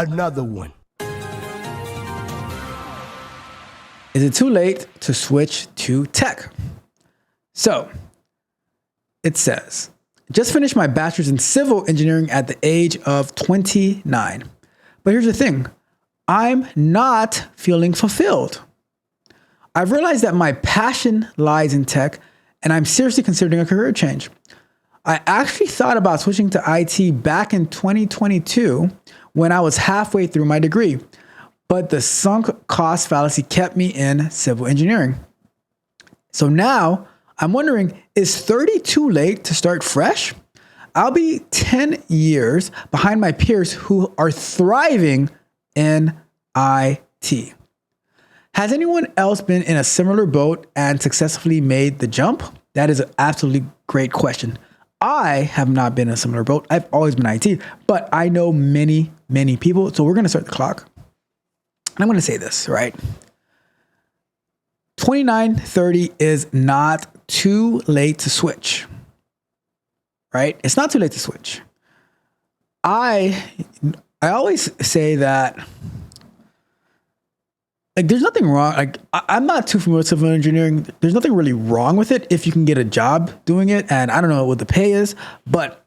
Another one. Is it too late to switch to tech? So it says, just finished my bachelor's in civil engineering at the age of 29. But here's the thing, I'm not feeling fulfilled. I've realized that my passion lies in tech, and I'm seriously considering a career change. I actually thought about switching to IT back in 2022 when I was halfway through my degree, but the sunk cost fallacy kept me in civil engineering. So now I'm wondering, is 30 too late to start fresh? I'll be 10 years behind my peers who are thriving in IT. Has anyone else been in a similar boat and successfully made the jump? That is an absolutely great question. I have not been in a similar boat. I've always been IT, but I know many, many people. So we're going to start the clock. And I'm going to say this, right? 29, 30 is not too late to switch, right? It's not too late to switch. I always say that, like, there's nothing wrong. Like, I'm not too familiar with civil engineering. There's nothing really wrong with it if you can get a job doing it. And I don't know what the pay is, but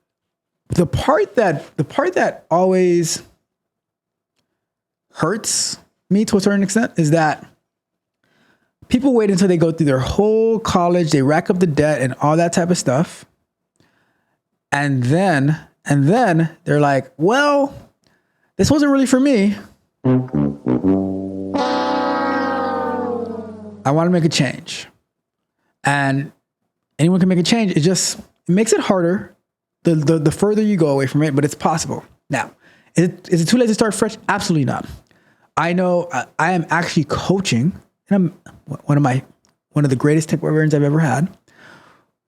the part that always hurts me to a certain extent is that people wait until they go through their whole college, they rack up the debt and all that type of stuff. And then they're like, well, this wasn't really for me. I want to make a change. And anyone can make a change. It makes it harder the further you go away from it, but it's possible. Now, is it too late to start fresh? Absolutely not. I know I am actually coaching, and I'm one of the greatest tech barbarians I've ever had,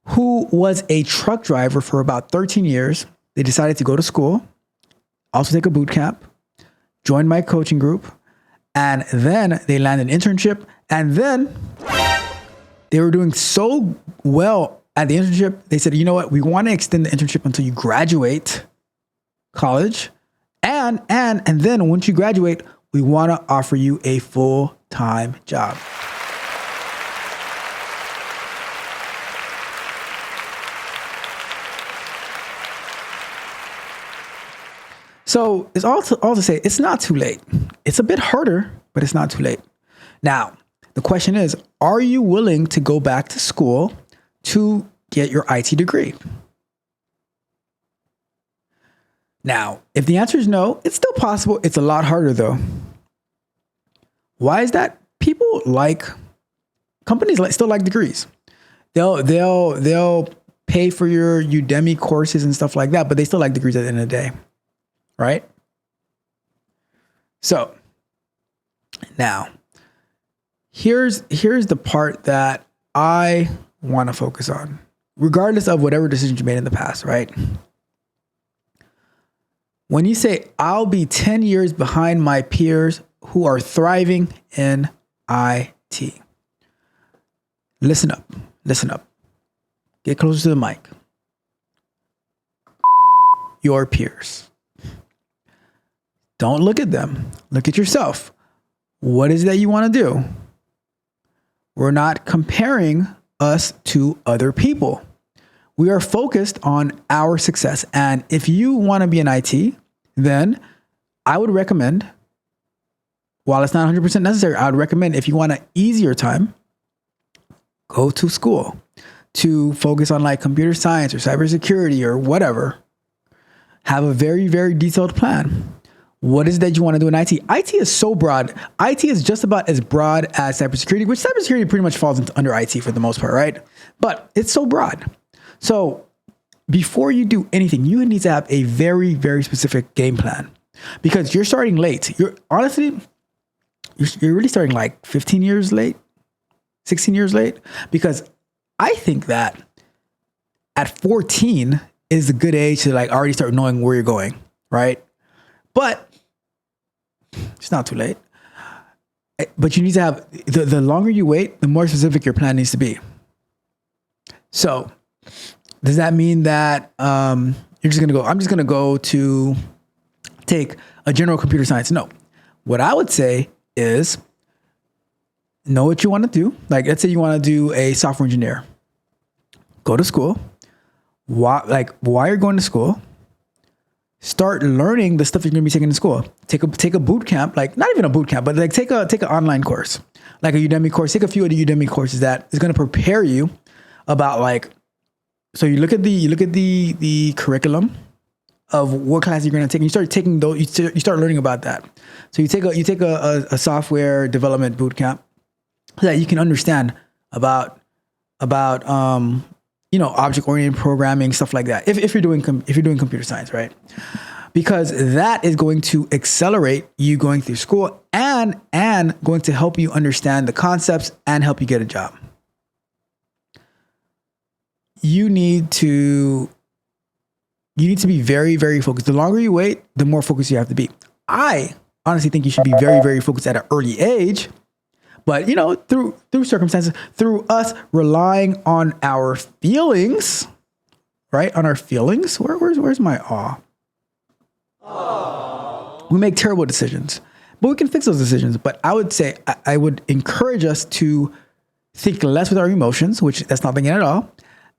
who was a truck driver for about 13 years. They decided to go to school, also take a boot camp, join my coaching group, and then they landed an internship. And then they were doing so well at the internship, they said, you know what? We want to extend the internship until you graduate college. And then once you graduate, we want to offer you a full-time job. So it's all to say, it's not too late. It's a bit harder, but it's not too late. Now, the question is, are you willing to go back to school to get your IT degree? Now, if the answer is no, it's still possible. It's a lot harder though. Why is that? Companies still like degrees. They'll pay for your Udemy courses and stuff like that, but they still like degrees at the end of the day, right? So now, here's the part that I want to focus on, regardless of whatever decisions you made in the past, right? When you say, I'll be 10 years behind my peers who are thriving in IT. Listen up. Get closer to the mic. Your peers. Don't look at them. Look at yourself. What is it that you want to do? We're not comparing us to other people. We are focused on our success. And if you want to be in IT, then I would recommend, while it's not 100% necessary, I would recommend, if you want an easier time, go to school to focus on like computer science or cybersecurity or whatever. Have a very, very detailed plan. What is it that you want to do in IT? IT is so broad. IT is just about as broad as cybersecurity, which cybersecurity pretty much falls under IT for the most part, right? But it's so broad. So before you do anything, you need to have a very, very specific game plan, because you're starting late. You're really starting like 15 years late, 16 years late, because I think that at 14 is a good age to like already start knowing where you're going, right? But it's not too late. But you need to have, the longer you wait, the more specific your plan needs to be. So does that mean that I'm just going to go to take a general computer science. No. What I would say is know what you want to do. Like, let's say you want to do a software engineer. Go to school. While you're going to school, start learning the stuff you're going to be taking to school. Take a boot camp, like not even a boot camp, but like take an online course, like a Udemy course. Take a few of the Udemy courses that is going to prepare you about like. So you look at the curriculum of what class you're going to take, and you start taking those. You start learning about that. So you take a software development boot camp so that you can understand about object-oriented programming, stuff like that. If you're doing computer science, right? Because that is going to accelerate you going through school and going to help you understand the concepts and help you get a job. You need to be very, very focused. The longer you wait, the more focused you have to be. I honestly think you should be very, very focused at an early age. But, through circumstances, through us relying on our feelings, right? On our feelings. Where's my awe? Aww. We make terrible decisions, but we can fix those decisions. But I would say, I would encourage us to think less with our emotions, which that's not thinking at all.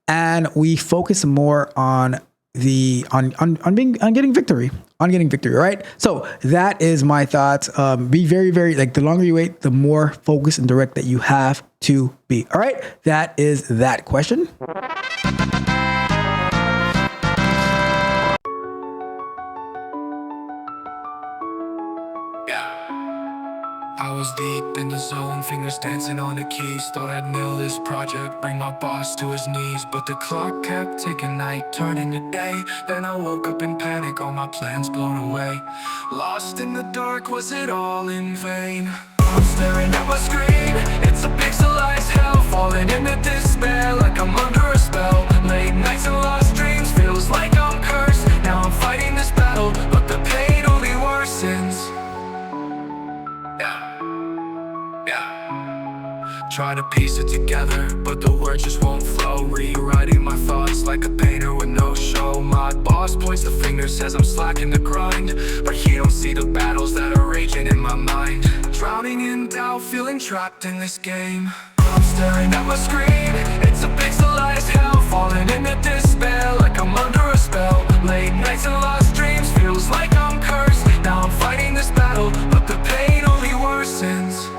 And we focus more on getting victory, right? So that is my thoughts. Be very, very, the longer you wait, the more focused and direct that you have to be. All right. That is that question. I was deep in the zone, fingers dancing on the keys. Thought I'd nail this project, bring my boss to his knees. But the clock kept ticking, night turning to day. Then I woke up in panic, all my plans blown away. Lost in the dark, was it all in vain? I'm staring at my screen, it's a pixelized hell. Falling into despair, like I'm under a spell. Late nights and lost dreams, feels like I'm cursed. Now I'm fighting this battle, but the pain only worsens. Try to piece it together, but the words just won't flow. Rewriting my thoughts like a painter with no show. My boss points the finger, says I'm slacking the grind, but he don't see the battles that are raging in my mind. Drowning in doubt, feeling trapped in this game. I'm staring at my screen, it's a pixelized hell. Falling into despair, like I'm under a spell. Late nights and lost dreams, feels like I'm cursed. Now I'm fighting this battle, but the pain only worsens.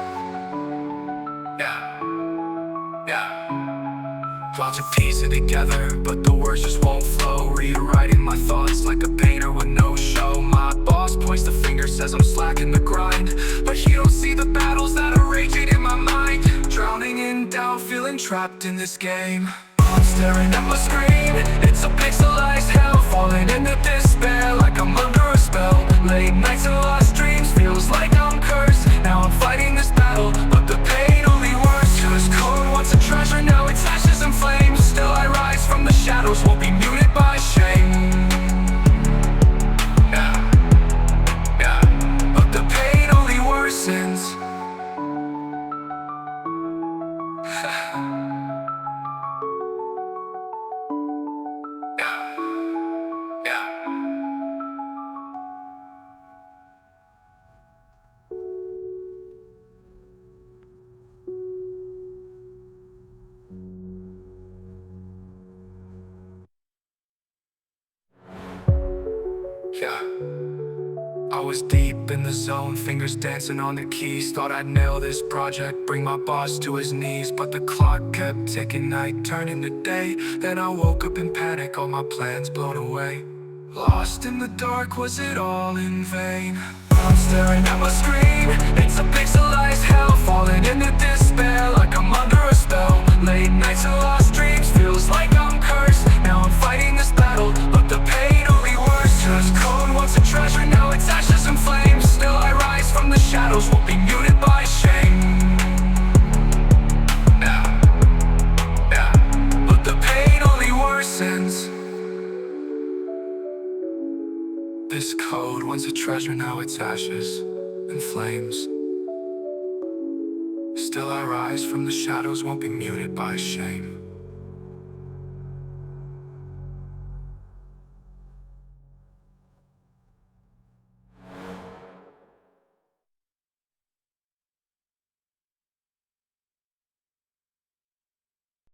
Try to piece it together, but the words just won't flow. Rewriting my thoughts like a painter with no show. My boss points the finger, says I'm slacking the grind, but he don't see the battles that are raging in my mind. Drowning in doubt, feeling trapped in this game. I'm staring at my screen, it's a pixelized hell. Falling into despair, like I'm under a spell. Late nights and lost dreams, feels like I'm cursed. Now I'm fighting this battle, but the pain only worsens. Cause code once a treasure, now it's ashes and flames. Still I rise from the shadows, won't be muted by shame. But the pain only worsens. I was deep in the zone, fingers dancing on the keys. Thought I'd nail this project, bring my boss to his knees. But the clock kept ticking, night turning to day. Then I woke up in panic, all my plans blown away. Lost in the dark, was it all in vain? I'm staring at my screen, it's a pixelized hell. Falling into despair, like I'm under a spell. Late nights and lost dreams, feels like I'm cursed. Now I'm fighting this battle, but the pain only worsens. Code once a treasure, now it's ashes and flames. Still I rise from the shadows, won't be muted by shame. But the pain only worsens. This code once a treasure, now it's ashes and flames. Still I rise from the shadows, won't be muted by shame.